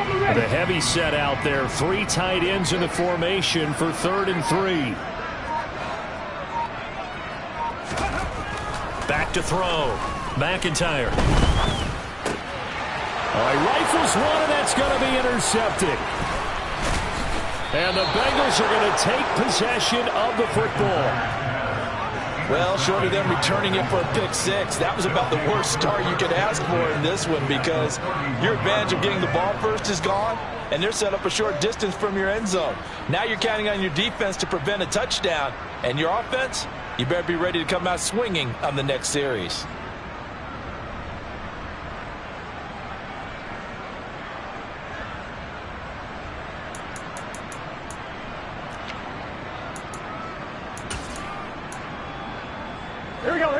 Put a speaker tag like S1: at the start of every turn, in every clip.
S1: The heavy set out there. 3 tight ends in the formation for 3rd and 3. Back to throw. McIntyre. He rifles one, and that's going to be intercepted. And the Bengals are going to take possession of the football.
S2: Well, short of them returning it for a pick 6, that was about the worst start you could ask for in this one, because your advantage of getting the ball first is gone, and they're set up a short distance from your end zone. Now you're counting on your defense to prevent a touchdown, and your offense, you better be ready to come out swinging on the next series.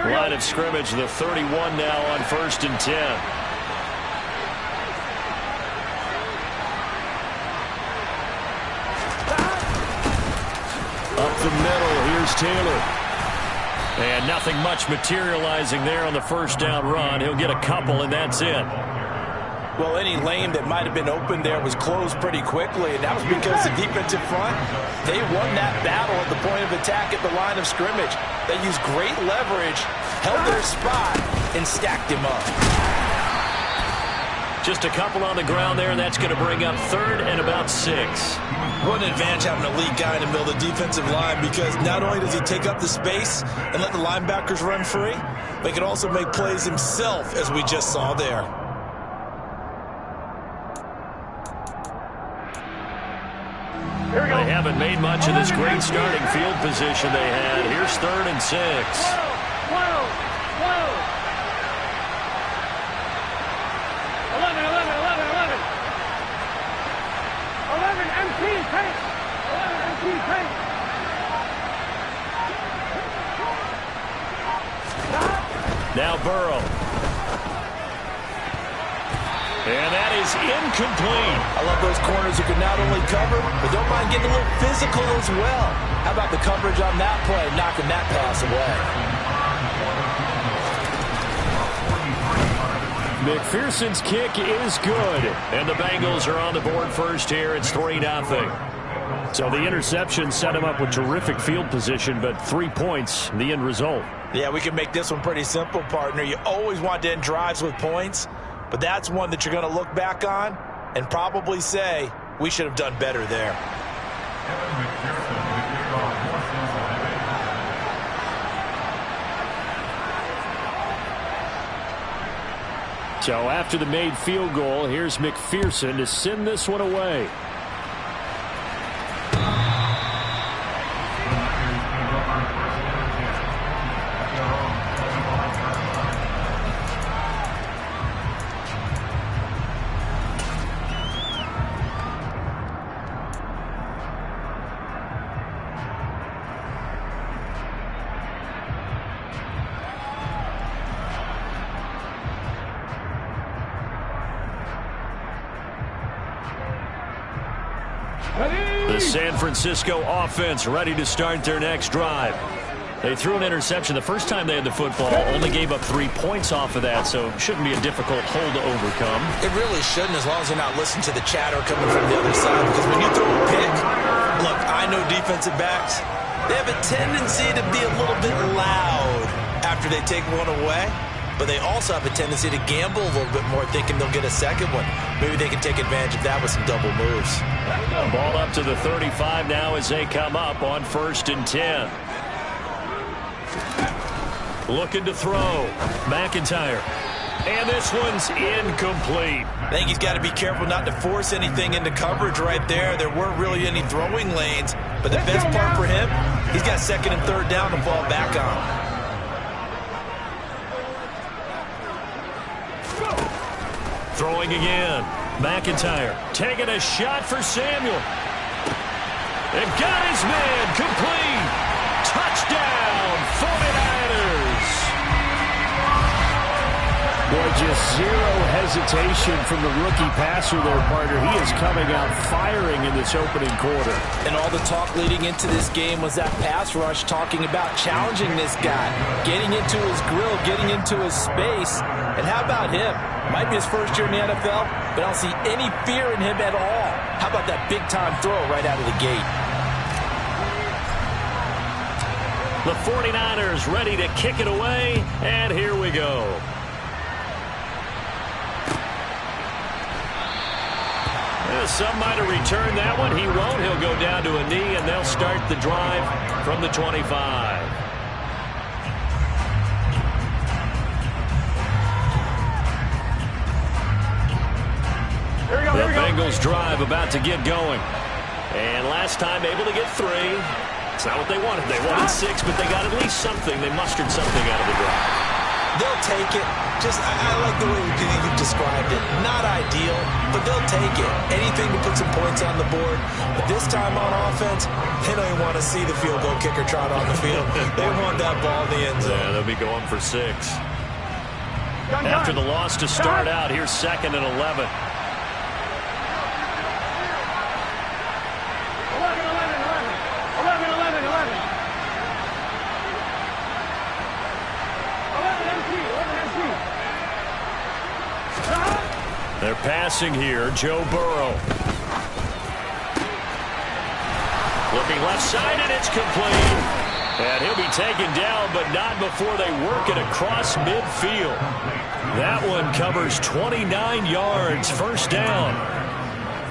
S1: Line of scrimmage, the 31 now on 1st and 10. Up the middle, here's Taylor. And nothing much materializing there on the first down run. He'll get a couple, and that's it.
S2: Well, any lane that might have been open there was closed pretty quickly, and that was because the defensive front, they won that battle at the point of attack at the line of scrimmage. They used great leverage, held their spot, and stacked him up.
S1: Just a couple on the ground there, and that's going to bring up 3rd and about 6.
S2: What an advantage having an elite guy in the middle of the defensive line, because not only does he take up the space and let the linebackers run free, but he can also make plays himself, as we just saw there.
S1: They haven't made much of this great starting field position they had. Here's 3rd and 6.
S3: Whoa. 11 MT paint. 11 MT paint.
S1: Now Burrow. And that is incomplete.
S2: I love those corners who can not only cover, but don't mind getting a little physical as well. How about the coverage on that play, knocking that pass away?
S1: McPherson's kick is good. And the Bengals are on the board first here. It's 3-0. So the interception set him up with terrific field position, but 3 points, the end result.
S2: Yeah, we can make this one pretty simple, partner. You always want to end drives with points, but that's one that you're going to look back on and probably say, we should have done better there.
S1: So after the made field goal, here's McPherson to send this one away. The San Francisco offense ready to start their next drive. They threw an interception the first time they had the football, only gave up 3 points off of that, so it shouldn't be a difficult hole to overcome.
S2: It really shouldn't, as long as they're not listening to the chatter coming from the other side, because when you throw a pick, look, I know defensive backs, they have a tendency to be a little bit loud after they take one away, but they also have a tendency to gamble a little bit more, thinking they'll get a second one. Maybe they can take advantage of that with some double moves.
S1: Ball up to the 35 now as they come up on 1st and 10. Looking to throw. McIntyre. And this one's incomplete.
S2: I think he's got to be careful not to force anything into coverage right there. There weren't really any throwing lanes, but the best part for him, he's got 2nd and 3rd down to fall back on.
S1: Throwing again. McIntyre taking a shot for Samuel. And got his man complete. Touchdown, 49ers. Boy,
S4: just zero hesitation from the rookie passer there, partner. He is coming out firing in this opening quarter.
S2: And all the talk leading into this game was that pass rush, talking about challenging this guy, getting into his grill, getting into his space. And how about him? Might be his first year in the NFL, but I don't see any fear in him at all. How about that big-time throw right out of the gate?
S1: The 49ers ready to kick it away, and here we go. Some might have returned that one. He won't. He'll go down to a knee, and they'll start the drive from the 25. The Bengals drive about to get going. And last time able to get 3. It's not what they wanted. They wanted 6, but they got at least something. They mustered something out of the drive.
S2: They'll take it. I like the way you've described it. Not ideal, but they'll take it. Anything to put some points on the board. But this time on offense, they don't even want to see the field goal kicker trot on the field. They want that ball in the end zone.
S1: Yeah, they'll be going for 6. After the loss to start out, here's 2nd and 11.
S3: 11.
S1: They're passing here. Joe Burrow. Looking left side, and it's complete. And he'll be taken down, but not before they work it across midfield. That one covers 29 yards. First down.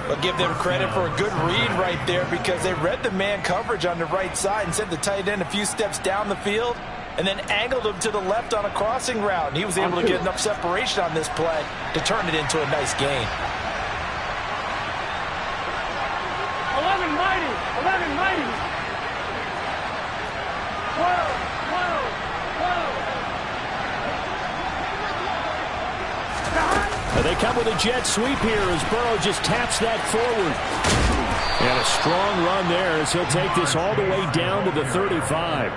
S2: But give them credit for a good read right there, because they read the man coverage on the right side and sent the tight end a few steps down the field and then angled him to the left on a crossing route. And he was able to get enough separation on this play to turn it into a nice gain.
S3: 11 mighty. 12.
S4: They come with a jet sweep here as Burrow just taps that forward. And a strong run there as he'll take this all the way down to the 35.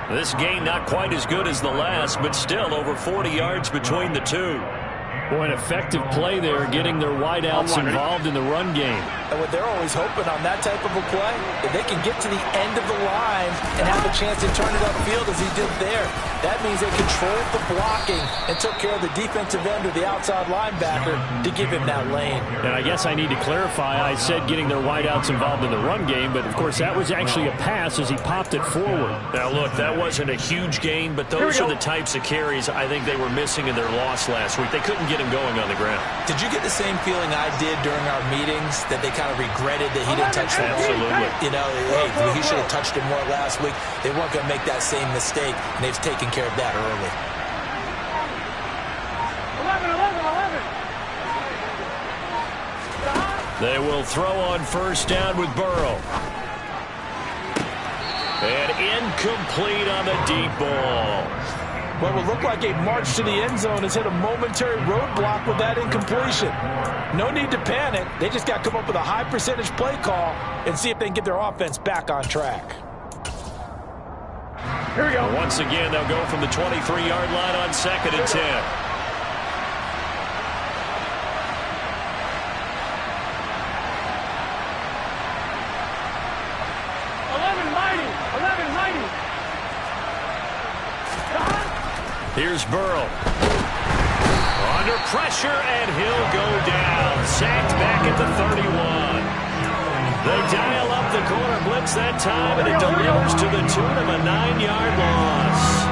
S1: This gain not quite as good as the last, but still over 40 yards between the two.
S4: Boy, an effective play there, getting their wideouts involved in the run game.
S2: And what they're always hoping on that type of a play, if they can get to the end of the line and have a chance to turn it upfield as he did there, that means they controlled the blocking and took care of the defensive end or the outside linebacker to give him that lane.
S4: And I guess I need to clarify, I said getting their wideouts involved in the run game, but of course that was actually a pass as he popped it forward.
S1: Now look, that wasn't a huge gain, but those are the types of carries I think they were missing in their loss last week. They couldn't get him going on the ground.
S2: Did you get the same feeling I did during our meetings, that they kind of regretted that he didn't touch the ball?
S1: Absolutely.
S2: You know, hey, he should have touched it more last week. They weren't going to make that same mistake, and they've taken care of that early.
S3: 11.
S1: They will throw on first down with Burrow. And incomplete on the deep ball.
S2: What will look like a march to the end zone has hit a momentary roadblock with that incompletion. No need to panic. They just got to come up with a high percentage play call and see if they can get their offense back on track.
S3: Here we go.
S1: Once again, they'll go from the 23-yard line on 2nd and 10. Here's Burrow. Under pressure, and he'll go down. Sacked back at the 31. They dial up the corner blitz that time, and it delivers to the tune of a 9-yard loss.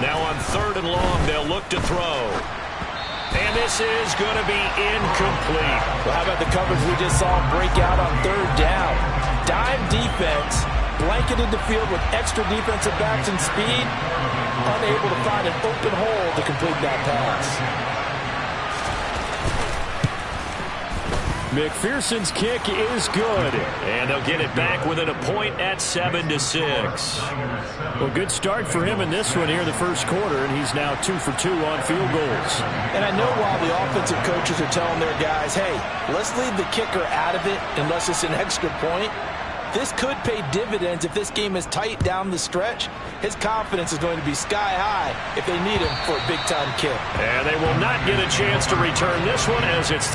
S1: Now on 3rd and long, they'll look to throw. And this is going to be incomplete.
S2: Well, how about the coverage we just saw break out on 3rd down? Dime defense, blanketed the field with extra defensive backs and speed, unable to find an open hole to complete that pass.
S4: McPherson's kick is good.
S1: And they'll get it back within a point at 7-6.
S4: Well, good start for him in this one here in the first quarter, and he's now 2 for 2 on field goals.
S2: And I know while the offensive coaches are telling their guys, hey, let's leave the kicker out of it unless it's an extra point, this could pay dividends if this game is tight down the stretch. His confidence is going to be sky high if they need him for a big-time kick.
S1: And they will not get a chance to return this one as it's...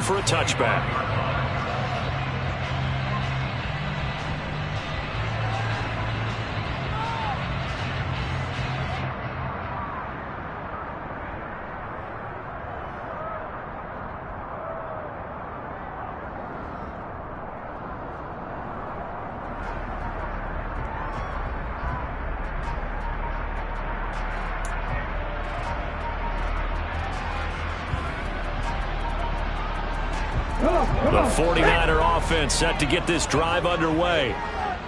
S1: for a touchback. The 49er offense set to get this drive underway.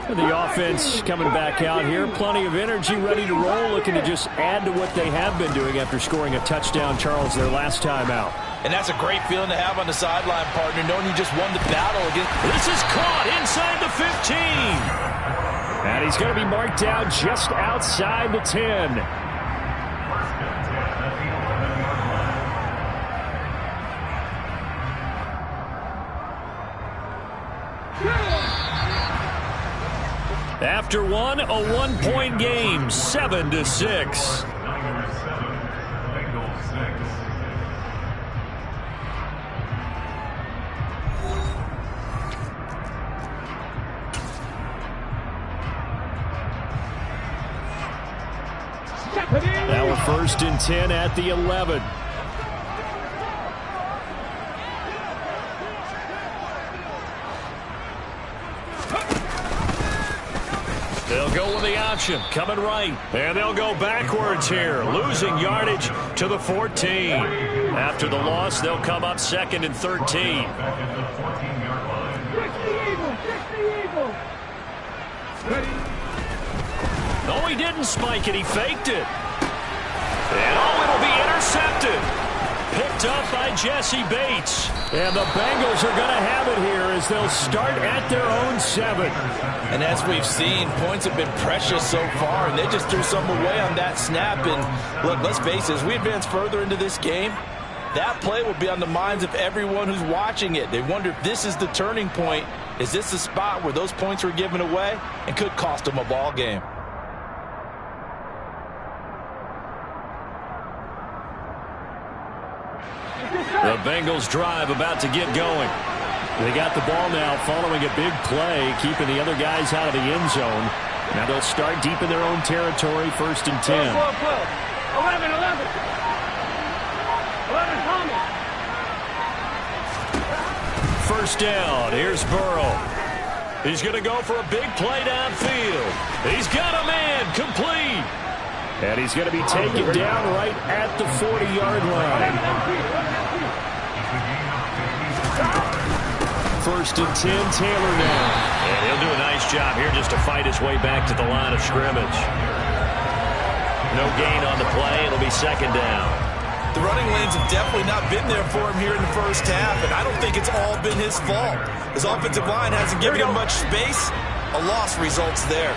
S4: The offense coming back out here. Plenty of energy, ready to roll, looking to just add to what they have been doing after scoring a touchdown, Charles, their last time out.
S2: And that's a great feeling to have on the sideline, partner, knowing you just won the battle against...
S1: This is caught inside the 15.
S4: And he's going to be marked down just outside the 10.
S1: After one, a one-point game, 7-6.
S4: Now a 1st and 10 at the 11.
S1: They'll go with the option, coming right. And they'll go backwards here, losing yardage to the 14. After the loss, they'll come up 2nd and 13. No, he didn't spike it. He faked it. And it'll be intercepted. Picked up by Jesse Bates.
S4: And the Bengals are going to have it here as they'll start at their own 7.
S2: And as we've seen, points have been precious so far, and they just threw some away on that snap. And look, let's face it, as we advance further into this game, that play will be on the minds of everyone who's watching it. They wonder if this is the turning point. Is this the spot where those points were given away and could cost them a ball game?
S1: The Bengals drive about to get going.
S4: They got the ball now following a big play, keeping the other guys out of the end zone. Now they'll start deep in their own territory, 1st and 10.
S3: 11, 11. 11 coming.
S1: 1st down. Here's Burrow. He's going to go for a big play downfield. He's got a man complete.
S4: And he's going to be taken down right at the 40-yard line. 1st and 10, Taylor now.
S1: And he'll do a nice job here just to fight his way back to the line of scrimmage. No gain on the play. It'll be 2nd down.
S2: The running lanes have definitely not been there for him here in the first half, and I don't think it's all been his fault. His offensive line hasn't given him much space. A loss results there.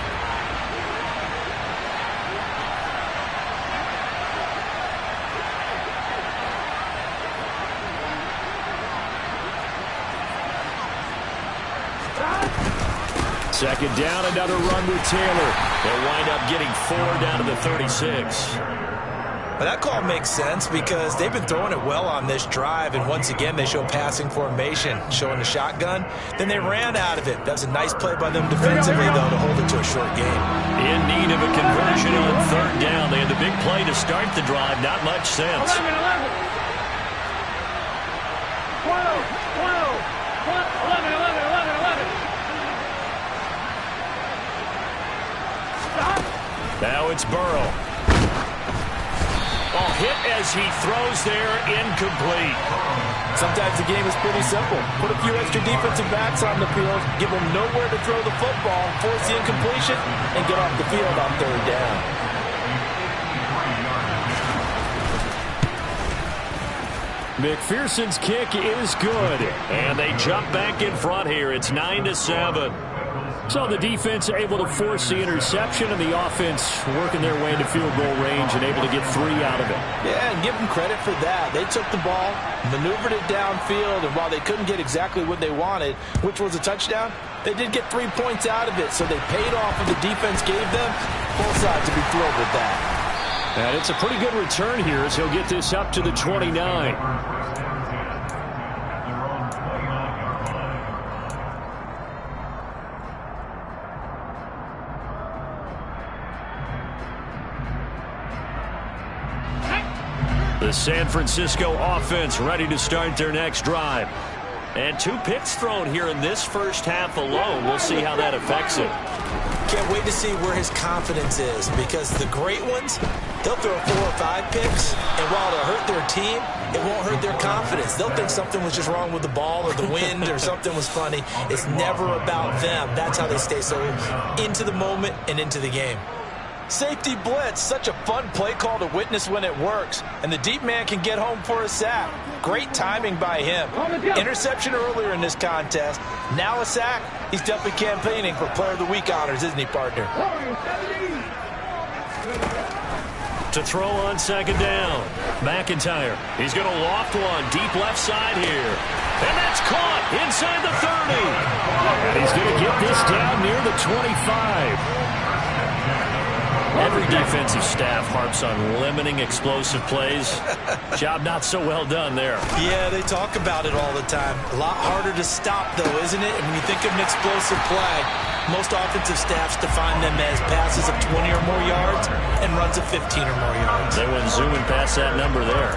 S4: Second down, another run with Taylor.
S1: They'll wind up getting 4 down to the 36.
S2: Well, that call makes sense because they've been throwing it well on this drive, and once again they show passing formation, showing the shotgun. Then they ran out of it. That's a nice play by them defensively, though, to hold it to a short game.
S1: In need of a conversion on third down. They had the big play to start the drive. Not much sense.
S3: 11, 11. 12, 12, 11, 11, 11, 11. Stop.
S1: Now it's Burrow. Oh, hit as he throws there, incomplete.
S2: Sometimes the game is pretty simple. Put a few extra defensive backs on the field, give them nowhere to throw the football, force the incompletion, and get off the field on third down.
S1: McPherson's kick is good. And they jump back in front here. It's 9-7.
S4: So the defense able to force the interception, and the offense working their way into field goal range and able to get 3 out of it.
S2: Yeah, and give them credit for that. They took the ball, maneuvered it downfield, and while they couldn't get exactly what they wanted, which was a touchdown, they did get 3 points out of it, so they paid off what the defense gave them. Both sides to be thrilled with that.
S4: And it's a pretty good return here as he'll get this up to the 29.
S1: The San Francisco offense ready to start their next drive. And 2 picks thrown here in this first half alone. We'll see how that affects it.
S2: Can't wait to see where his confidence is, because the great ones, they'll throw 4 or 5 picks, and while it'll hurt their team, it won't hurt their confidence. They'll think something was just wrong with the ball or the wind or something was funny. It's never about them. That's how they stay so into the moment and into the game. Safety blitz, such a fun play call to witness when it works. And the deep man can get home for a sack. Great timing by him. Interception earlier in this contest. Now a sack. He's definitely campaigning for Player of the Week honors, isn't he, partner?
S1: To throw on second down. McIntyre. He's going to loft one deep left side here. And that's caught inside the 30.
S4: And he's going to get this down near the 25.
S1: Every defensive staff harps on limiting explosive plays. Job not so well done there.
S2: Yeah, they talk about it all the time. A lot harder to stop, though, isn't it? And when you think of an explosive play, most offensive staffs define them as passes of 20 or more yards and runs of 15 or more yards.
S1: They went zooming past that number there.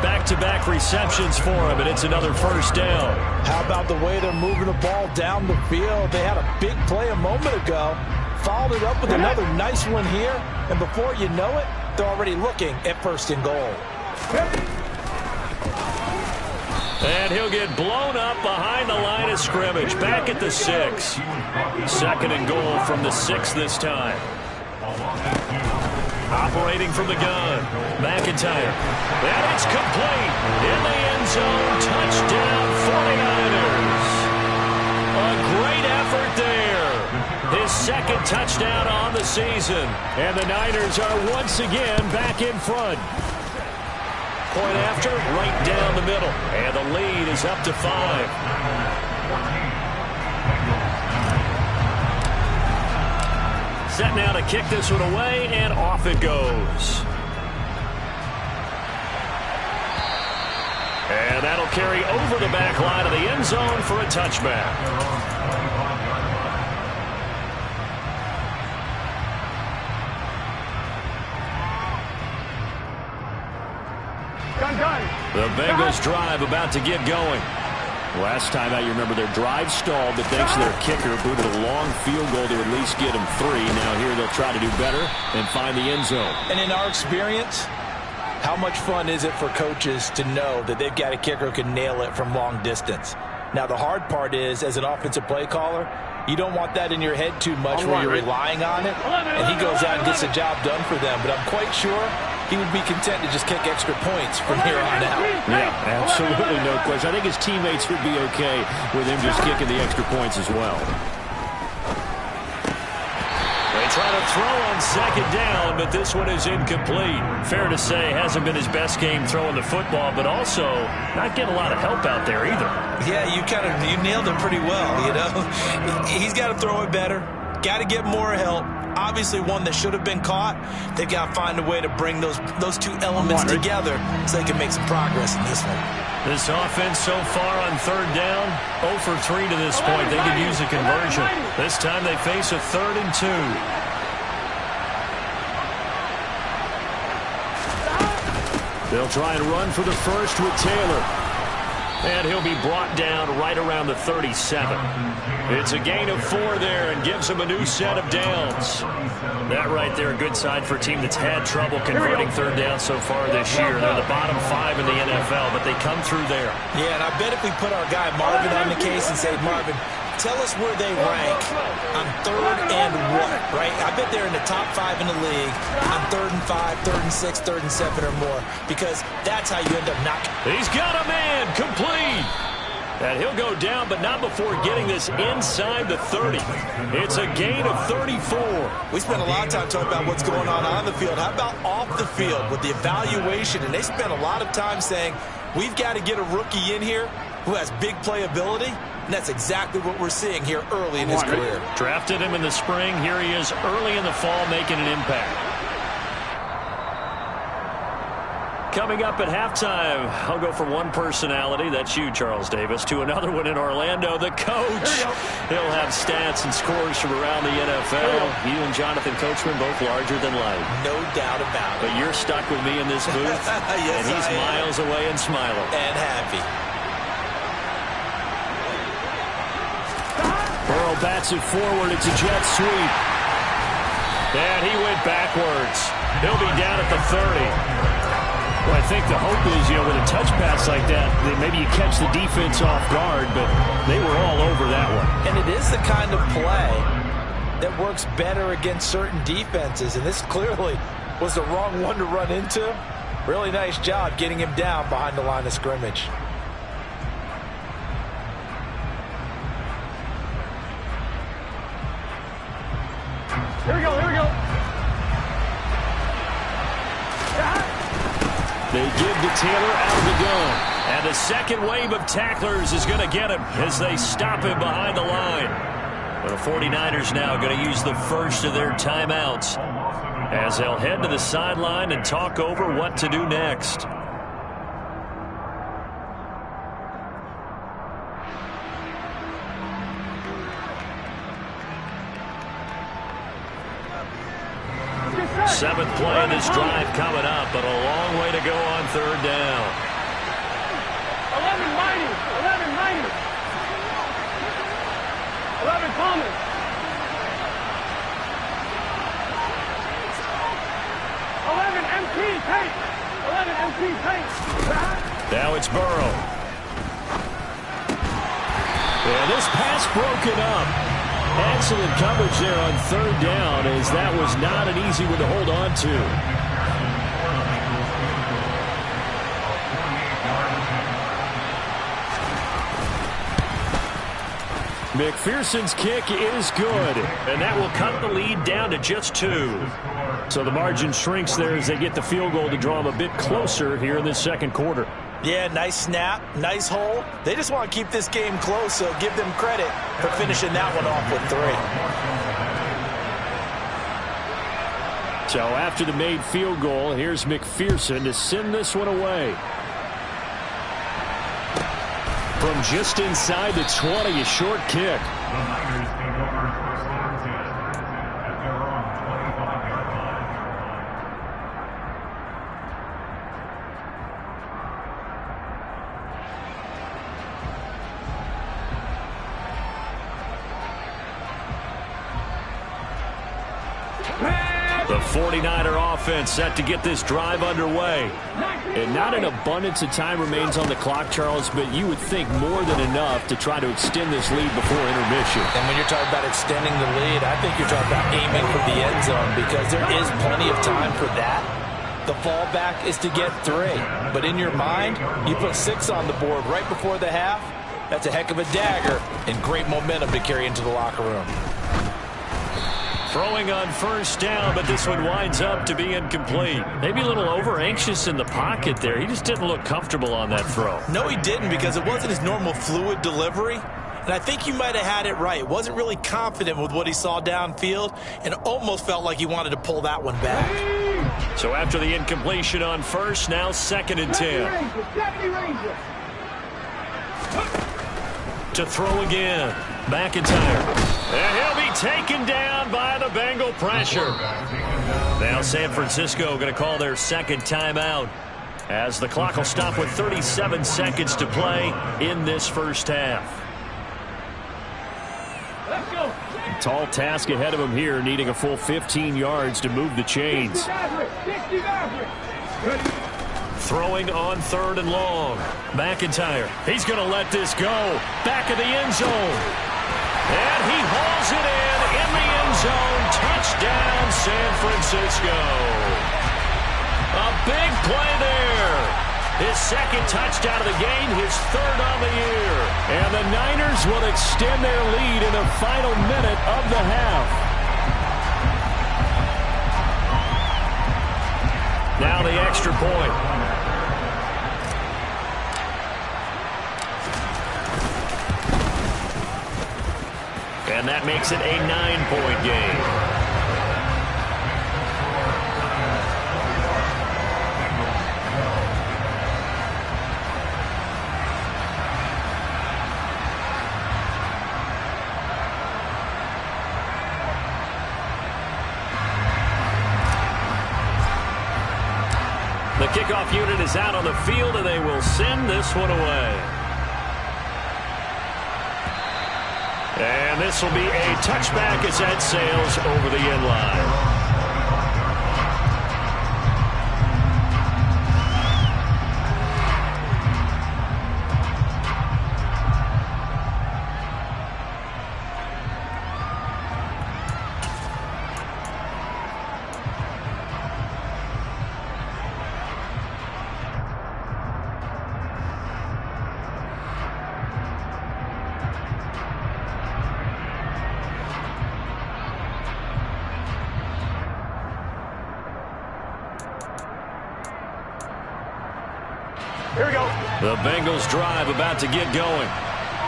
S1: Back-to-back receptions for him, and it's another first down.
S2: How about the way they're moving the ball down the field? They had a big play a moment ago. Followed it up with another nice one here, and before you know it, they're already looking at first and goal.
S1: And he'll get blown up behind the line of scrimmage, back at the 6. Second and goal from the 6 this time. Operating from the gun, McIntyre. And it's complete. In the end zone, touchdown 49ers. A great effort there. His second touchdown on the season.
S4: And the Niners are once again back in front.
S1: Point after, right down the middle. And the lead is up to 5. Set now to kick this one away, and off it goes. And that'll carry over the back line of the end zone for a touchback. The Bengals drive about to get going.
S4: Last time out, you remember their drive stalled, but thanks to their kicker, booted a long field goal to at least get them 3. Now here they'll try to do better and find the end zone.
S2: And in our experience, how much fun is it for coaches to know that they've got a kicker who can nail it from long distance? Now, the hard part is, as an offensive play caller, you don't want that in your head too much where you're relying on it, and he goes out and gets the job done for them. But I'm quite sure he would be content to just kick extra points from here on out.
S4: Yeah, absolutely no question. I think his teammates would be okay with him just kicking the extra points as well.
S1: They try to throw on second down, but this one is incomplete. Fair to say, hasn't been his best game throwing the football, but also not getting a lot of help out there either.
S2: Yeah, you nailed it pretty well, you know. He's got to throw it better. Got to get more help. Obviously one that should have been caught. They've got to find a way to bring those two elements together so they can make some progress in this one.
S1: This offense so far on third down, 0 for 3 to this point. They could use a conversion. This time they face a 3rd and 2. They'll try and run for the first with Taylor. And he'll be brought down right around the 37. It's a gain of 4 there and gives them a new set of downs. That right there, a good sign for a team that's had trouble converting third down so far this year. They're the bottom 5 in the NFL, but they come through there.
S2: Yeah, and I bet if we put our guy Marvin on the case and say, Marvin, tell us where they rank on 3rd and what, right? I bet they're in the top 5 in the league on 3rd and 5, 3rd and 6, 3rd and 7 or more, because that's how you end up knocking.
S1: He's got a man complete. And he'll go down, but not before getting this inside the 30. It's a gain of 34.
S2: We spent a lot of time talking about what's going on the field. How about off the field with the evaluation? And they spent a lot of time saying, we've got to get a rookie in here who has big playability. And that's exactly what we're seeing here early in his career.
S1: Drafted him in the spring. Here he is early in the fall making an impact. Coming up at halftime, I'll go from one personality, that's you, Charles Davis, to another one in Orlando, the coach. He'll have stats and scores from around the NFL. You and Jonathan Coachman both larger than life.
S2: No doubt about it.
S1: But you're stuck with me in this booth,
S2: yes,
S1: and he's miles away and smiling.
S2: And happy.
S1: Burrow bats it forward. It's a jet sweep. And he went backwards. He'll be down at the 30. Well, I think the hope is, with a touch pass like that, maybe you catch the defense off guard, but they were all over that one.
S2: And it is the kind of play that works better against certain defenses, and this clearly was the wrong one to run into. Really nice job getting him down behind the line of scrimmage.
S3: Here we go, here we go.
S1: They give to Taylor out of the gun. And the second wave of tacklers is going to get him as they stop him behind the line. But the 49ers now going to use the first of their timeouts as they'll head to the sideline and talk over what to do next. Seventh play in this drive coming up, but a long way to go on third down.
S3: 11 mighty, 11 mighty. 11 Thomas. 11 MP Tate. 11 MP Tate.
S1: Now it's Burrow. And this pass broken up. Excellent coverage there on third down, as that was not an easy one to hold on to. McPherson's kick is good, and that will cut the lead down to just 2. So the margin shrinks there as they get the field goal to draw them a bit closer here in this second quarter.
S2: Yeah, nice snap, nice hole. They just want to keep this game close, so give them credit for finishing that one off with 3.
S1: So after the made field goal, here's McPherson to send this one away. From just inside the 20, a short kick. The 49er offense set to get this drive underway. And not an abundance of time remains on the clock, Charles, but you would think more than enough to try to extend this lead before intermission.
S2: And when you're talking about extending the lead, I think you're talking about aiming for the end zone, because there is plenty of time for that. The fallback is to get 3. But in your mind, you put 6 on the board right before the half. That's a heck of a dagger and great momentum to carry into the locker room.
S1: Throwing on first down, but this one winds up to be incomplete. Maybe a little over-anxious in the pocket there. He just didn't look comfortable on that throw.
S2: No, he didn't, because it wasn't his normal fluid delivery. And I think he might have had it right. Wasn't really confident with what he saw downfield and almost felt like he wanted to pull that one back.
S1: So after the incompletion on first, now 2nd and 10. To throw again. McIntyre. And he'll be taken down by the Bengal pressure. Now San Francisco going to call their 2nd timeout, as the clock will stop with 37 seconds to play in this first half.
S4: Tall task ahead of him here, needing a full 15 yards to move the chains.
S1: Throwing on 3rd and long. McIntyre. He's going to let this go. Back of the end zone. And he hauls it in the end zone. Touchdown, San Francisco. A big play there. His 2nd touchdown of the game, his 3rd on the year.
S4: And the Niners will extend their lead in the final minute of the half.
S1: Now the extra point. And that makes it a 9-point game. The kickoff unit is out on the field, and they will send this one away. And this will be a touchback as that sails over the end line.
S3: Here we go.
S1: The Bengals drive about to get going.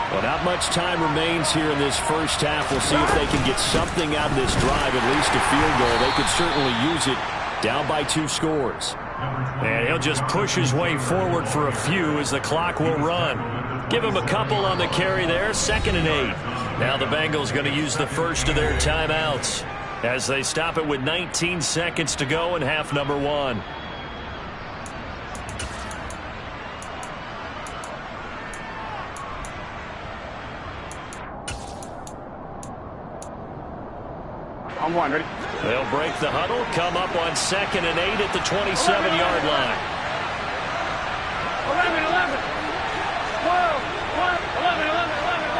S4: Well, not much time remains here in this first half. We'll see if they can get something out of this drive, at least a field goal. They could certainly use it, down by 2 scores.
S1: And he'll just push his way forward for a few as the clock will run. Give him a couple on the carry there, 2nd and 8. Now the Bengals going to use the first of their timeouts as they stop it with 19 seconds to go in half number 1.
S3: On 1, ready?
S1: They'll break the huddle, come up on 2nd and 8 at the 27-yard line.
S3: 11, 11. 12, 11, 11, 11,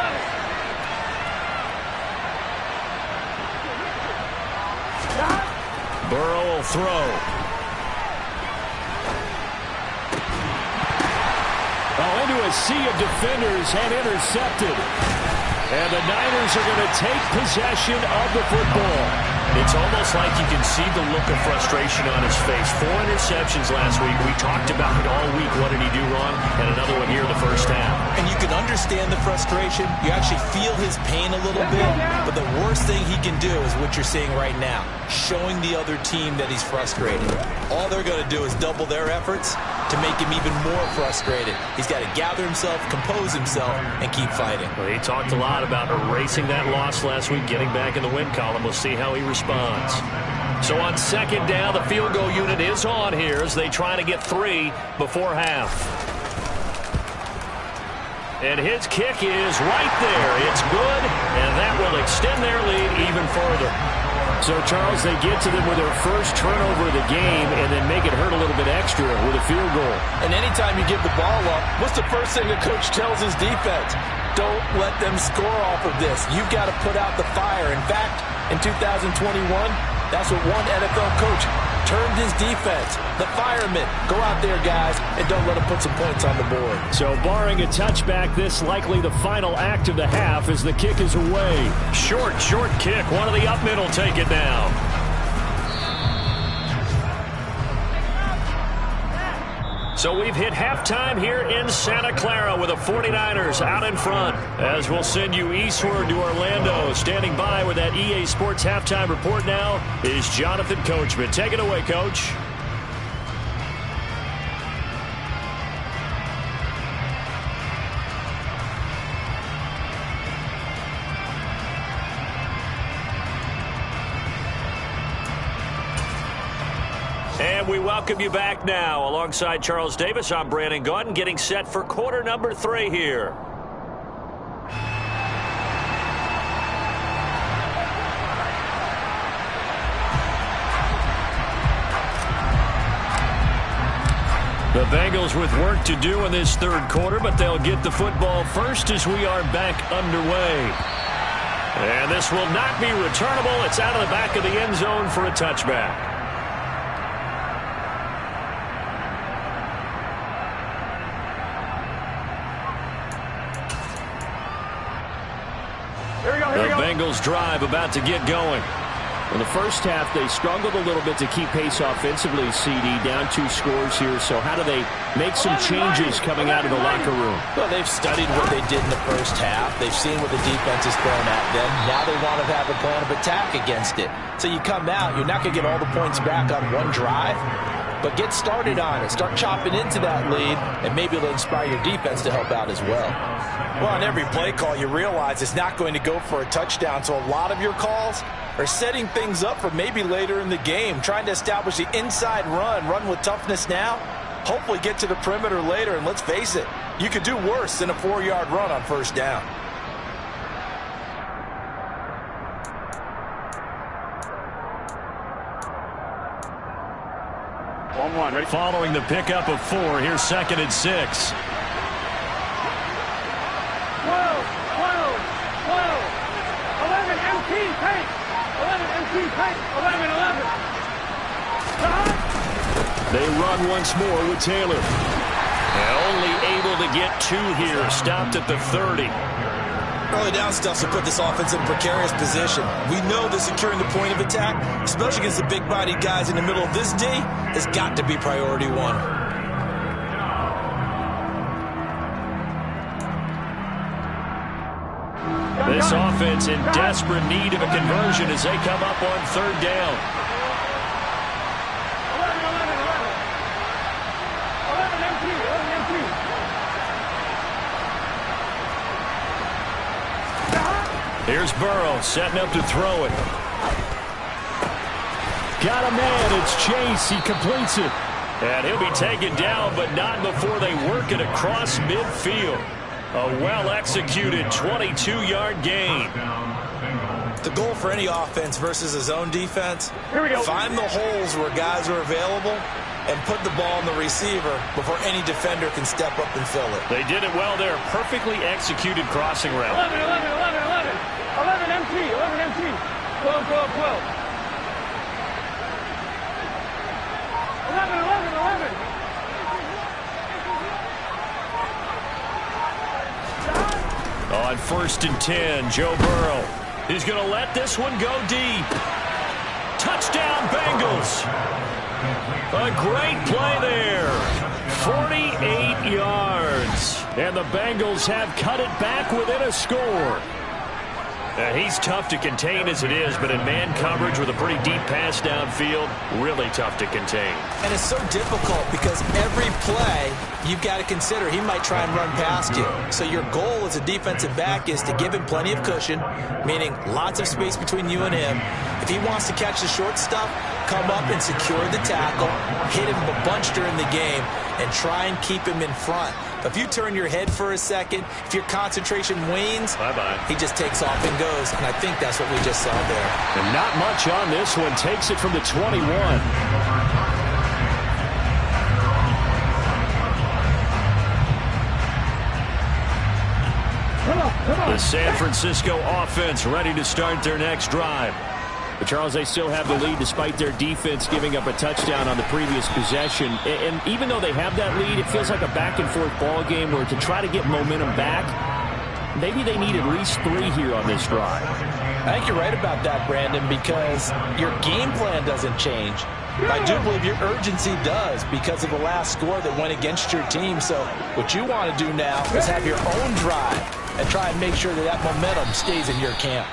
S3: 11.
S1: Burrow will throw.
S4: Oh, into a sea of defenders and intercepted. And the Niners are going to take possession of the football.
S1: It's almost like you can see the look of frustration on his face. 4 interceptions last week. We talked about it all week. What did he do wrong? And another one here in the first half.
S2: And you can understand the frustration. You actually feel his pain a little bit. But the worst thing he can do is what you're seeing right now, showing the other team that he's frustrated. All they're going to do is double their efforts to make him even more frustrated. He's got to gather himself, compose himself, and keep fighting.
S1: Well, he talked a lot about erasing that loss last week, getting back in the win column. We'll see how he responds. So on 2nd down, the field goal unit is on here as they try to get 3 before half. And his kick is right there. It's good, and that will extend their lead even further.
S4: So, Charles, they get to them with their first turnover of the game and then make it hurt a little bit extra with a field goal.
S2: And anytime you give the ball up, what's the first thing the coach tells his defense? Don't let them score off of this. You've got to put out the fire. In fact, in 2021, that's what one NFL coach turned his defense. The firemen. Go out there, guys, and don't let them put some points on the board.
S4: So barring a touchback, this likely the final act of the half as the kick is away.
S1: Short kick. One of the up middle take it now. So we've hit halftime here in Santa Clara with the 49ers out in front. As we'll send you eastward to Orlando. Standing by with that EA Sports halftime report now is Jonathan Coachman. Take it away, Coach. And we welcome you back now. Alongside Charles Davis, I'm Brandon Gaudin, getting set for quarter number 3 here. The Bengals with work to do in this third quarter, but they'll get the football first as we are back underway. And this will not be returnable. It's out of the back of the end zone for a touchback. The Bengals drive about to get going.
S4: In the first half, they struggled a little bit to keep pace offensively, CD, down 2 scores here. So how do they make some changes coming out of the locker room?
S2: Well, they've studied what they did in the first half. They've seen what the defense has thrown at them. Now they want to have a plan of attack against it. So you come out, you're not going to get all the points back on one drive, but get started on it. Start chopping into that lead, and maybe it'll inspire your defense to help out as well. Well, on every play call, you realize it's not going to go for a touchdown, so a lot of your calls are setting things up for maybe later in the game, trying to establish the inside run with toughness now, hopefully get to the perimeter later, and let's face it, you could do worse than a 4-yard run on first down.
S1: Ready? Following the pickup of 4, here's 2nd and 6.
S3: 12, 11, empty, paint. 11, empty, paint. 11, 11.
S1: They run once more with Taylor. Only able to get 2 here. Stopped at the 30.
S2: Early down stuff to put this offense in a precarious position. We know that securing the point of attack, especially against the big-bodied guys in the middle of this D, has got to be priority 1.
S1: This offense in desperate need of a conversion as they come up on 3rd down.
S3: 11 empty, 11 empty.
S1: Here's Burrow setting up to throw it. Got a man. It's Chase. He completes it. And he'll be taken down, but not before they work it across midfield. A well-executed 22-yard gain.
S2: The goal for any offense versus a zone defense,
S3: Here we go.
S2: Find the holes where guys are available and put the ball in the receiver before any defender can step up and fill it.
S1: They did it well there. Perfectly executed crossing route.
S3: 11, 11, 11, 11. 11 empty, 11 empty. 12, 12, 12. 11, 11, 11.
S1: On 1st and 10, Joe Burrow. He's going to let this one go deep. Touchdown, Bengals. A great play there. 48 yards. And the Bengals have cut it back within a score. He's tough to contain as it is, but in man coverage with a pretty deep pass downfield, really tough to contain.
S2: And it's so difficult because every play you've got to consider he might try and run past you. So your goal as a defensive back is to give him plenty of cushion, meaning lots of space between you and him. If he wants to catch the short stuff, come up and secure the tackle, hit him a bunch during the game, and try and keep him in front. If you turn your head for a second, if your concentration wanes,
S1: bye-bye.
S2: He just takes off and goes, and I think that's what we just saw there.
S1: And not much on this one. Takes it from the 21. The San Francisco offense ready to start their next drive.
S4: But Charles, they still have the lead despite their defense giving up a touchdown on the previous possession. And even though they have that lead, it feels like a back-and-forth ball game where to try to get momentum back, maybe they need at least 3 here on this drive.
S2: I think you're right about that, Brandon, because your game plan doesn't change. I do believe your urgency does because of the last score that went against your team. So what you want to do now is have your own drive and try and make sure that that momentum stays in your camp.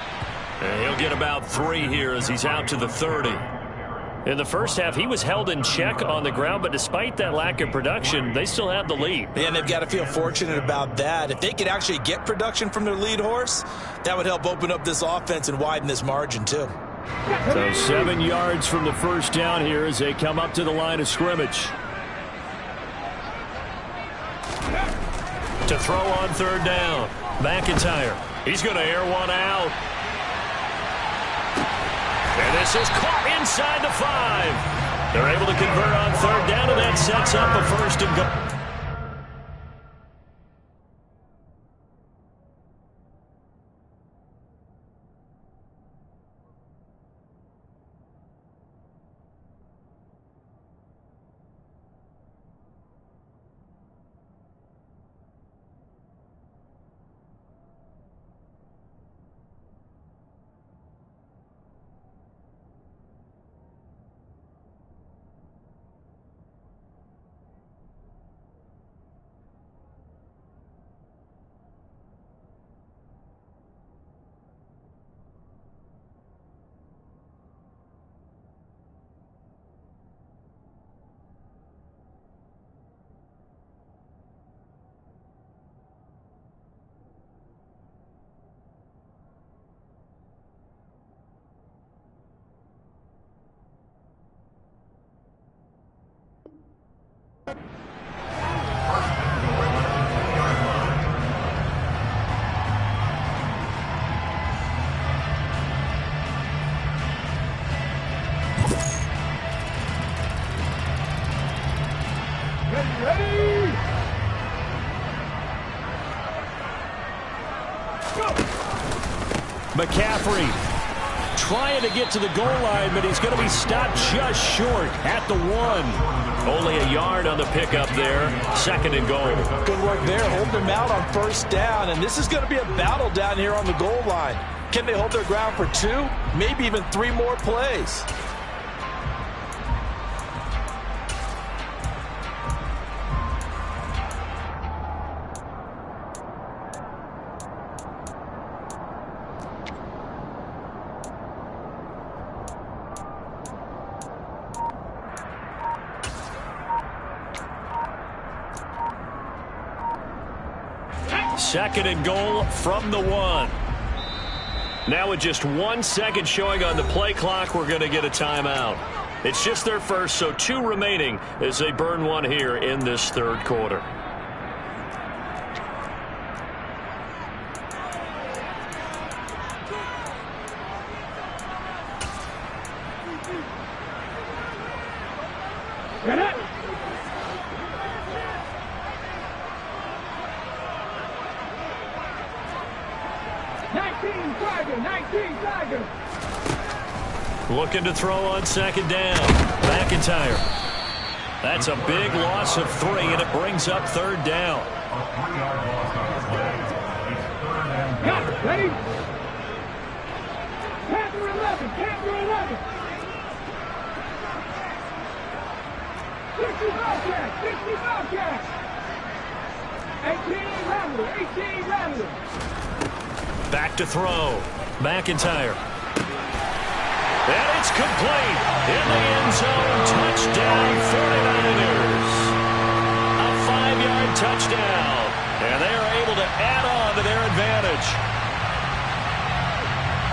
S1: And he'll get about 3 here as he's out to the 30. In the first half, he was held in check on the ground, but despite that lack of production, they still have the lead.
S2: And they've got to feel fortunate about that. If they could actually get production from their lead horse, that would help open up this offense and widen this margin too.
S4: So 7 yards from the first down here as they come up to the line of scrimmage.
S1: To throw on 3rd down. McIntyre. He's going to air one out. And this is caught inside the 5. They're able to convert on 3rd down, and that sets up a 1st and goal.
S4: McCaffrey trying to get to the goal line, but he's going to be stopped just short at the 1.
S1: Only a yard on the pickup there. 2nd and goal.
S2: Good work there, holding them out on 1st down, and this is going to be a battle down here on the goal line. Can they hold their ground for 2, maybe even 3 more plays?
S1: Second and goal from the 1. Now with just 1 second showing on the play clock, we're going to get a timeout. It's just their first, so 2 remaining as they burn one here in this 3rd quarter.
S3: Get it!
S1: Looking to throw on 2nd down. McIntyre. That's a big loss of 3, and it brings up 3rd down.
S3: Got it, ready? Panther 11, Panther 11. 60 Bobcats, 60 Bobcats. 18 Rattler, 18 Rattler.
S1: Back to throw. McIntyre. And it's complete. In the end zone. Touchdown 49ers. A 5-yard touchdown. And they are able to add on to their advantage.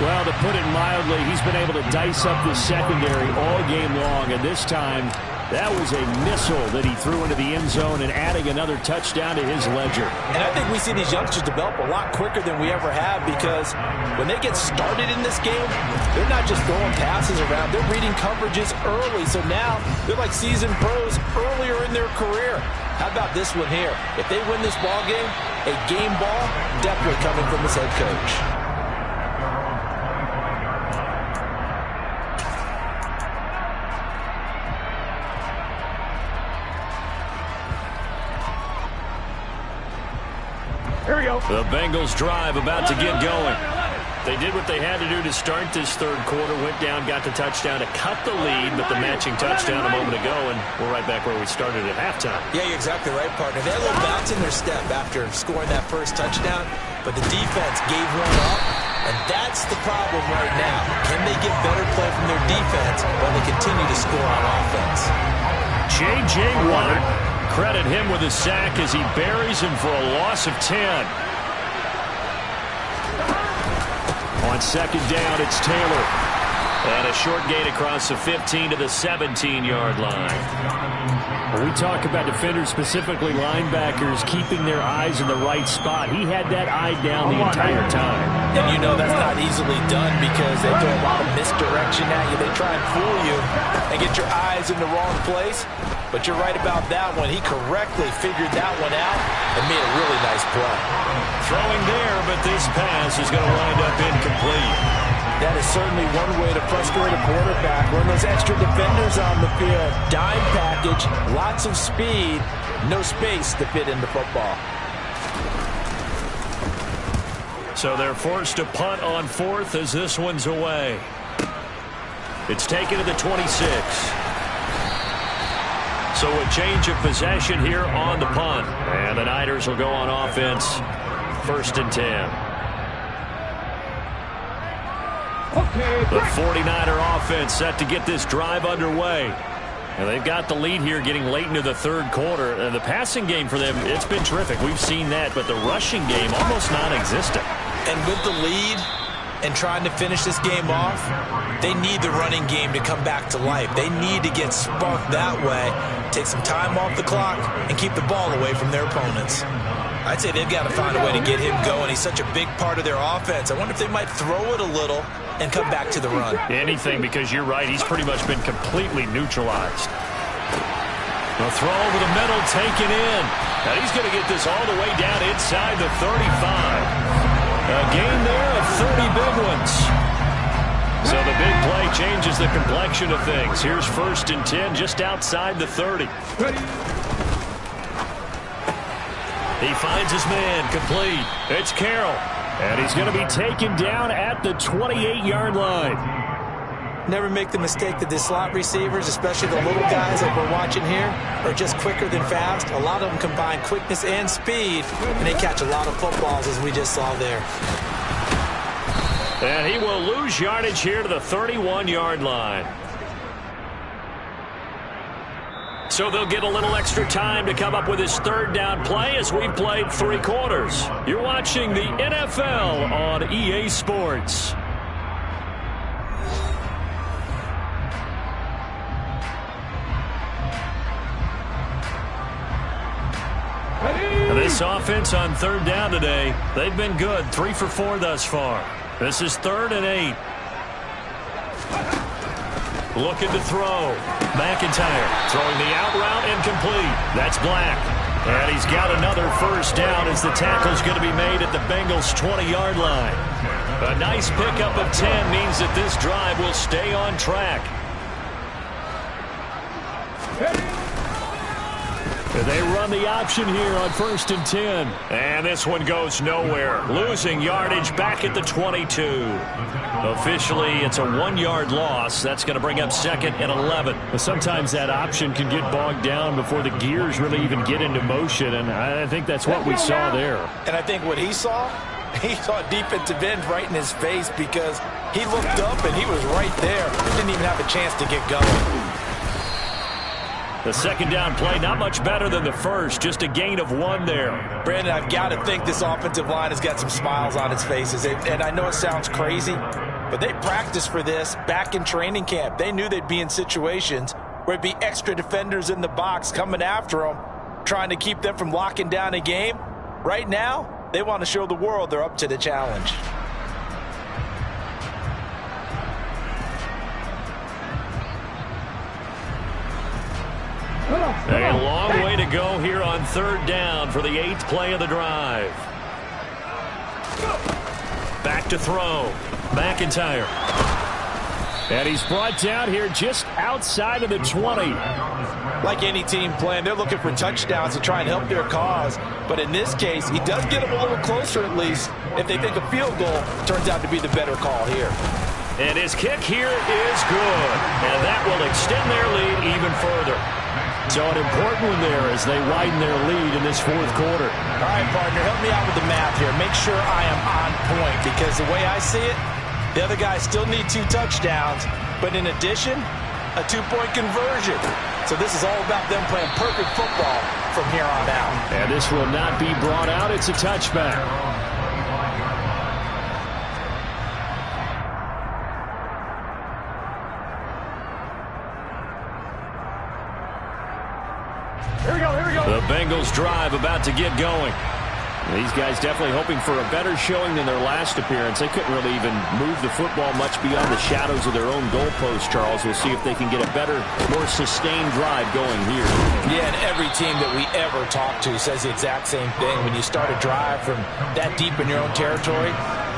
S4: Well, to put it mildly, he's been able to dice up the secondary all game long. And this time, that was a missile that he threw into the end zone and adding another touchdown to his ledger.
S2: And I think we see these youngsters develop a lot quicker than we ever have because when they get started in this game, they're not just throwing passes around. They're reading coverages early. So now they're like seasoned pros earlier in their career. How about this one here? If they win this ball game, a game ball definitely coming from his head coach.
S3: Here we go.
S1: The Bengals drive about to get going. They did what they had to do to start this third quarter, went down, got the touchdown to cut the lead, but the matching touchdown a moment ago, and we're right back where we started at halftime.
S2: Yeah, you're exactly right, partner. They had a little bounce in their step after scoring that first touchdown, but the defense gave one up, and that's the problem right now. Can they get better play from their defense while they continue to score on offense?
S1: J.J. Watt, credit him with a sack as he buries him for a loss of 10. On second down, it's Taylor. And a short gain across the 15 to the 17-yard line.
S4: When we talk about defenders, specifically linebackers, keeping their eyes in the right spot, he had that eye down the entire time.
S2: And you know that's not easily done because they throw a lot of misdirection at you. They try and fool you and get your eyes in the wrong place. But you're right about that one. He correctly figured that one out and made a really nice play.
S1: Throwing there, but this pass is going to wind up incomplete.
S2: That is certainly one way to frustrate a quarterback. Run those extra defenders on the field. Dime package, lots of speed, no space to fit in the football.
S1: So they're forced to punt on fourth as this one's away. It's taken to the 26. So a change of possession here on the punt. And the Niners will go on offense. 1st and 10. The 49er offense set to get this drive underway. And they've got the lead here getting late into the third quarter. And the passing game for them, it's been terrific. We've seen that. But the rushing game, almost non-existent.
S2: And with the lead and trying to finish this game off, they need the running game to come back to life. They need to get sparked that way, take some time off the clock, and keep the ball away from their opponents. I'd say they've got to find a way to get him going. He's such a big part of their offense. I wonder if they might throw it a little and come back to the run.
S1: Anything, because you're right. He's pretty much been completely neutralized. The throw over the middle, taken in. Now he's going to get this all the way down inside the 35. A gain there of 30 big ones. So the big play changes the complexion of things. Here's 1st and 10 just outside the 30. He finds his man, complete. It's Carroll. And he's going to be taken down at the 28-yard line.
S2: Never make the mistake that the slot receivers, especially the little guys like we're watching here, are just quicker than fast. A lot of them combine quickness and speed, and they catch a lot of footballs, as we just saw there.
S1: And he will lose yardage here to the 31-yard line. So they'll get a little extra time to come up with his third down play as we've played 3 quarters. You're watching the NFL on EA Sports. This offense on 3rd down today, they've been good. 3 for 4 thus far. This is 3rd and 8. Looking to throw. McIntyre throwing the out route and complete. That's Black. And he's got another first down as the tackle's going to be made at the Bengals' 20-yard line. A nice pickup of 10 means that this drive will stay on track. They run the option here on 1st and 10. And this one goes nowhere. Losing yardage back at the 22. Officially, it's a 1-yard loss. That's going to bring up 2nd and 11.
S4: But sometimes that option can get bogged down before the gears really even get into motion, and I think that's what we saw there.
S2: And I think what he saw defensive end right in his face because he looked up and he was right there. Didn't even have a chance to get going.
S1: The 2nd down play, not much better than the first, just a gain of 1 there.
S2: Brandon, I've got to think this offensive line has got some smiles on its faces. And I know it sounds crazy, but they practiced for this back in training camp. They knew they'd be in situations where it'd be extra defenders in the box coming after them, trying to keep them from locking down a game. Right now, they want to show the world they're up to the challenge.
S1: A long way to go here on 3rd down for the 8th play of the drive. Back to throw. McIntyre.
S4: And he's brought down here just outside of the 20.
S2: Like any team playing, they're looking for touchdowns to try and help their cause. But in this case, he does get them a little closer at least if they think a field goal turns out to be the better call here.
S1: And his kick here is good. And that will extend their lead even further. So an important one there as they widen their lead in this fourth quarter.
S2: All right, partner, help me out with the math here. Make sure I am on point because the way I see it, the other guys still need 2 touchdowns, but in addition, a 2-point conversion. So this is all about them playing perfect football from here on out.
S4: And this will not be brought out. It's a touchback.
S3: Here we go, here we go.
S1: The Bengals drive about to get going.
S4: These guys definitely hoping for a better showing than their last appearance. They couldn't really even move the football much beyond the shadows of their own goalpost, Charles. We'll see if they can get a better, more sustained drive going here.
S2: Yeah, and every team that we ever talk to says the exact same thing. When you start a drive from that deep in your own territory,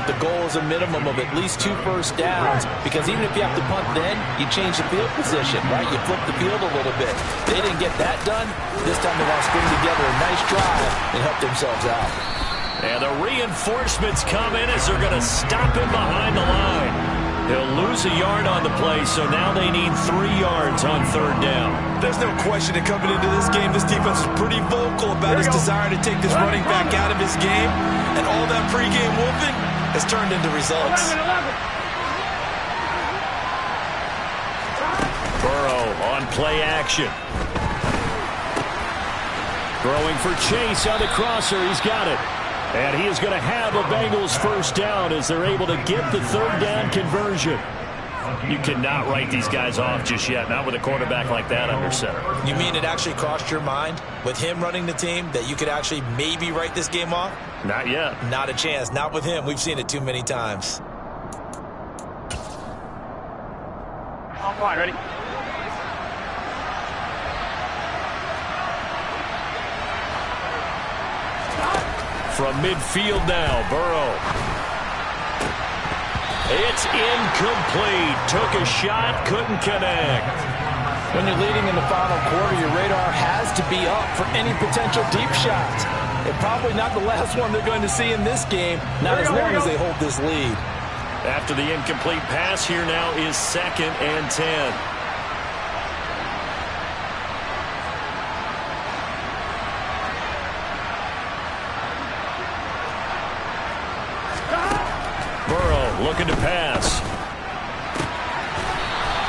S2: the goal is a minimum of at least 2 first downs, because even if you have to punt then, you change the field position, right? You flip the field a little bit. They didn't get that done. This time they want to string together a nice drive and help themselves out.
S1: And the reinforcements come in as they're going to stop him behind the line. He'll lose a yard on the play, so now they need 3 yards on 3rd down.
S2: There's no question that coming into this game, this defense is pretty vocal about his desire to take this running back out of his game, and all that pregame whooping has turned into results.
S3: 11.
S1: Burrow on play action.
S4: Throwing for Chase on the crosser. He's got it. And he is going to have a Bengals first down as they're able to get the 3rd down conversion.
S1: You cannot write these guys off just yet, not with a quarterback like that under center.
S2: You mean it actually crossed your mind with him running the team that you could actually maybe write this game off?
S1: Not yet.
S2: Not a chance. Not with him. We've seen it too many times.
S3: On fine, ready?
S1: From midfield now, Burrow. It's incomplete. Took a shot, couldn't connect.
S2: When you're leading in the final quarter, your radar has to be up for any potential deep shots. And probably not the last one they're going to see in this game, not as long as they hold this lead.
S1: After the incomplete pass, here now is 2nd and 10. Looking to pass.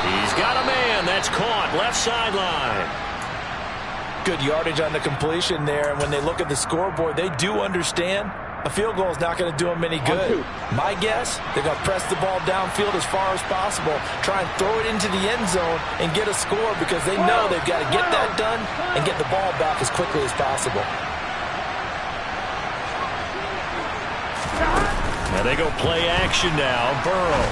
S1: He's got a man. That's caught. Left sideline.
S2: Good yardage on the completion there. And when they look at the scoreboard, they do understand a field goal is not going to do them any good. My guess, they're going to press the ball downfield as far as possible, try and throw it into the end zone and get a score because they know they've got to get that done and get the ball back as quickly as possible.
S1: Now they go play action now. Burrow.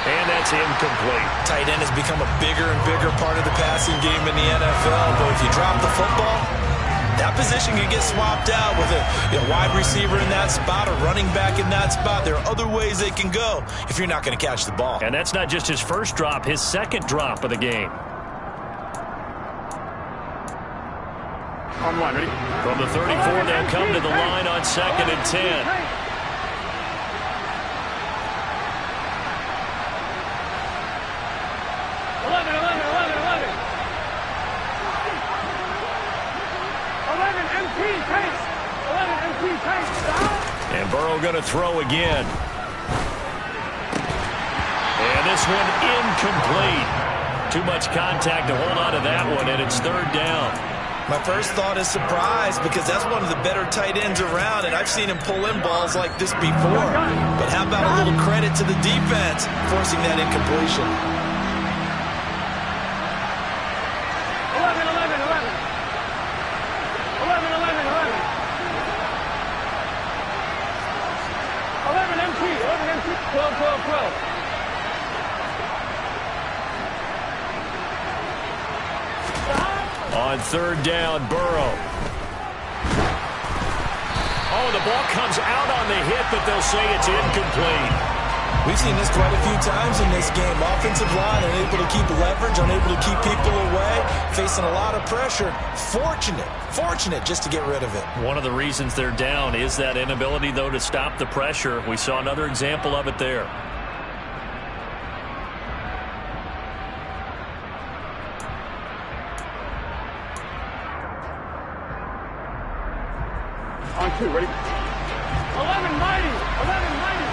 S1: And that's incomplete.
S2: Tight end has become a bigger and bigger part of the passing game in the NFL. But if you drop the football, that position can get swapped out with a wide receiver in that spot, a running back in that spot. There are other ways they can go if you're not going to catch the ball.
S1: And that's not just his first drop, his 2nd drop of the game.
S3: On one, ready?
S1: From the 34, they'll come to the line on 2nd and 10.
S3: 11, 11, 11. 11 MP pace. 11 MP pace.
S1: And Burrow going to throw again. And this one incomplete. Too much contact to hold on to that one, and it's 3rd down.
S2: My first thought is surprise because that's one of the better tight ends around, and I've seen him pull in balls like this before. But how about a little credit to the defense forcing that incompletion?
S3: 11, 11, 11. 11, 11, 11. 11 MP, 11 MP. 12, 12, 12.
S1: On 3rd down, Burrow. Oh, the ball comes out on the hit, but they'll say it's incomplete.
S2: We've seen this quite a few times in this game. Offensive line unable to keep leverage, unable to keep people away, facing a lot of pressure. Fortunate just to get rid of it.
S1: One of the reasons they're down is that inability, though, to stop the pressure. We saw another example of it there.
S3: On two, ready? 11 mighty, 11 mighty.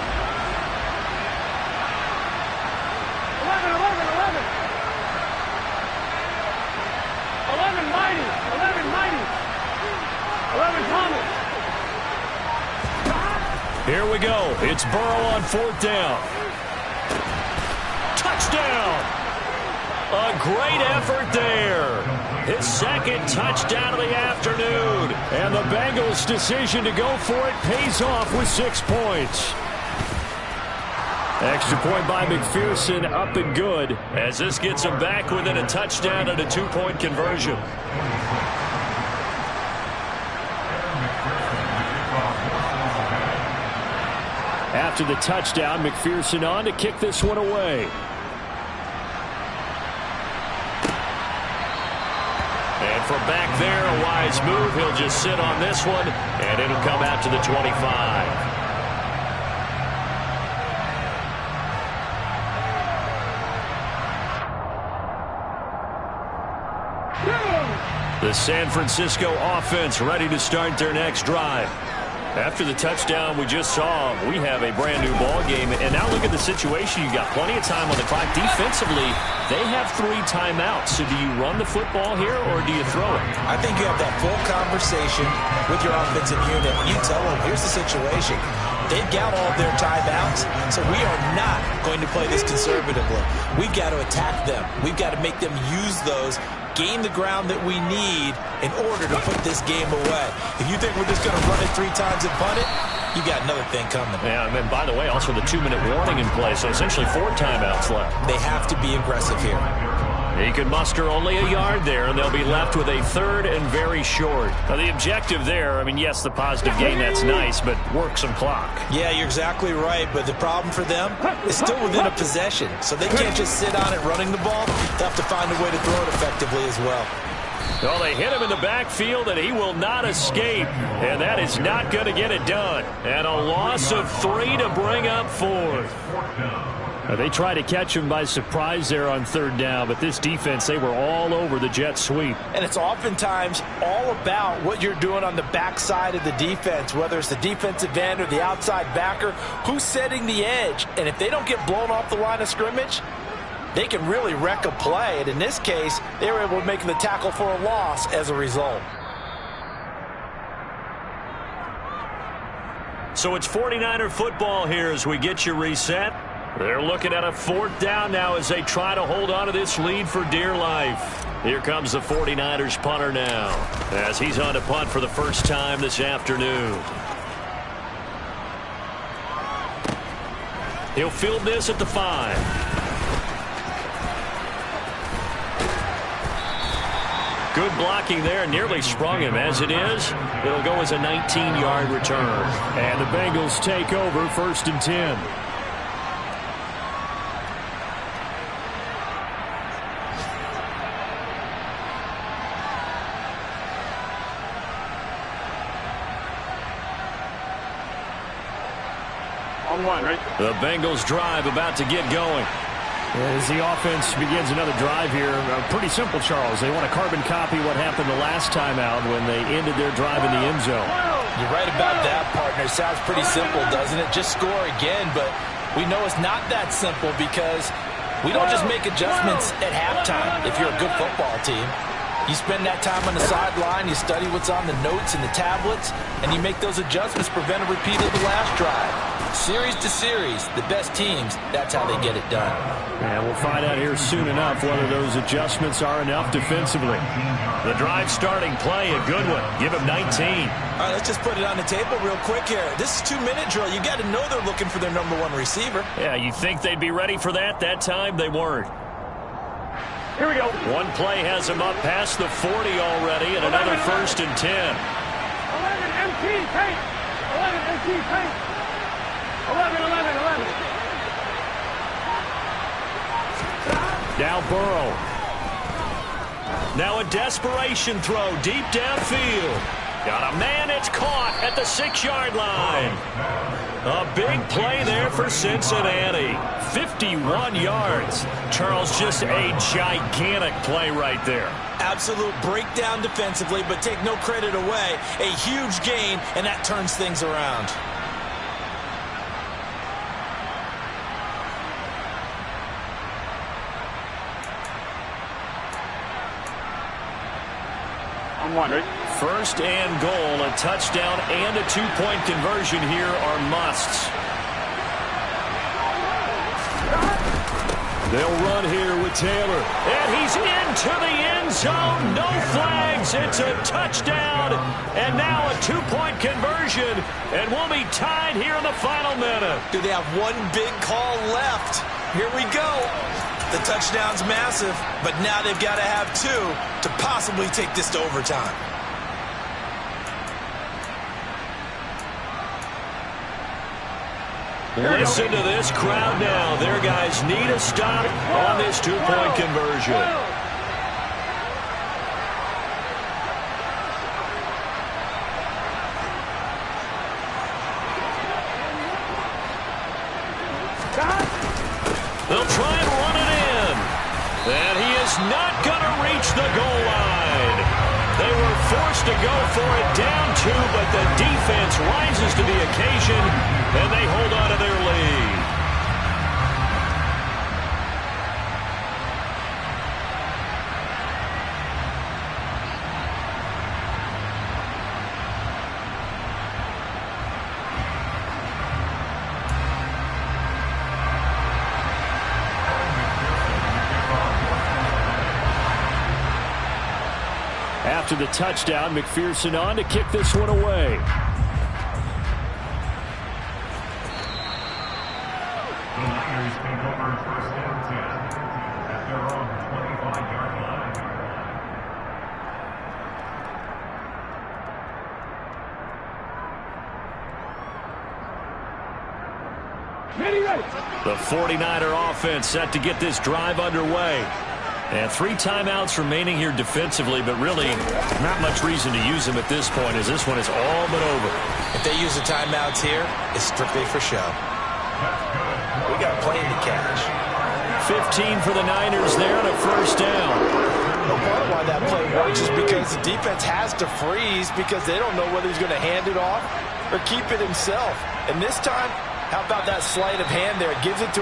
S3: 11 mighty, 11 mighty. 11 Thomas.
S1: Here we go. It's Burrow on 4th down. Touchdown! A great effort there. His second touchdown of the afternoon. And the Bengals' decision to go for it pays off with 6 points. Extra point by McPherson, up and good, as this gets him back within a touchdown and a 2-point conversion. After the touchdown, McPherson on to kick this one away. And from back there, a wise move. He'll just sit on this one, and it'll come out to the 25. The San Francisco offense ready to start their next drive. After the touchdown we just saw, we have a brand new ball game. And now look at the situation. You got plenty of time on the clock. Defensively, they have 3 timeouts. So do you run the football here or do you throw it?
S2: I think you have that full conversation with your offensive unit. You tell them, here's the situation. They've got all of their timeouts, so we are not going to play this conservatively. We've got to attack them. We've got to make them use those, gain the ground that we need in order to put this game away. If you think we're just going to run it 3 times and punt it, you got another thing coming.
S1: Yeah, and then, by the way, also the 2-minute warning in play, so essentially 4 timeouts left.
S2: They have to be aggressive here.
S1: He could muster only a yard there, and they'll be left with a 3rd and very short. Now, the objective there, I mean, yes, the positive gain, that's nice, but work some clock.
S2: Yeah, you're exactly right, but the problem for them is still within a possession, so they can't just sit on it running the ball. They'll have to find a way to throw it effectively as well.
S1: Well, they hit him in the backfield, and he will not escape, and that is not going to get it done. And a loss of 3 to bring up 4th. They tried to catch him by surprise there on 3rd down, but this defense, they were all over the jet sweep.
S2: And it's oftentimes all about what you're doing on the backside of the defense, whether it's the defensive end or the outside backer, who's setting the edge. And if they don't get blown off the line of scrimmage, they can really wreck a play. And in this case, they were able to make the tackle for a loss as a result.
S1: So it's 49er football here as we get you reset. They're looking at a 4th down now as they try to hold on to this lead for dear life. Here comes the 49ers punter now, as he's on to punt for the first time this afternoon. He'll field this at the 5. Good blocking there, nearly sprung him. As it is, it'll go as a 19-yard return. And the Bengals take over 1st and 10.
S3: Right?
S1: The Bengals drive about to get going. As the offense begins another drive here, pretty simple, Charles. They want to carbon copy what happened the last time out when they ended their drive in the end zone.
S2: You're right about that, partner. Sounds pretty simple, doesn't it? Just score again, but we know it's not that simple because we don't just make adjustments at halftime if you're a good football team. You spend that time on the sideline, you study what's on the notes and the tablets, and you make those adjustments, prevent a repeat of the last drive. Series to series, the best teams, that's how they get it done.
S1: And we'll find out here soon enough whether those adjustments are enough defensively. The drive starting play, a good one. Give him 19.
S2: All right, let's just put it on the table real quick here. This is 2-minute drill. You got to know they're looking for their #1 receiver.
S1: Yeah, you think they'd be ready for that? That time they weren't.
S3: Here we go.
S1: One play has him up past the 40 already, and another 1st and 10.
S3: 11 MT paint. 11 MT paint. 11.
S1: Now Burrow. Now a desperation throw deep downfield. Got a man, it's caught at the 6-yard line. A big play there for Cincinnati. 51 yards. Charles, just a gigantic play right there.
S2: Absolute breakdown defensively, but take no credit away. A huge gain, and that turns things around.
S3: I'm wondering.
S1: First and goal, a touchdown and a 2-point conversion here are musts. They'll run here with Taylor. And he's into the end zone. No flags. It's a touchdown. And now a 2-point conversion. And we'll be tied here in the final minute.
S2: Do they have one big call left? Here we go. The touchdown's massive, but now they've got to have 2 to possibly take this to overtime.
S1: Listen to this crowd now. Their guys need a stop on this 2-point conversion. They'll try and run it in. And he is not going to reach the goal line. They were forced to go for it down 2, but the defense rises to the occasion, and they hold on to their lead. After the touchdown, McPherson on to kick this one away. The 49er offense set to get this drive underway. And 3 timeouts remaining here defensively, but really not much reason to use them at this point, as this one is all but over.
S2: If they use the timeouts here, it's strictly for show. We got plenty to catch.
S1: 15 for the Niners there on a first down.
S2: No part of why that play works is because the defense has to freeze because they don't know whether he's going to hand it off or keep it himself. And this time, how about that sleight of hand there? It gives it to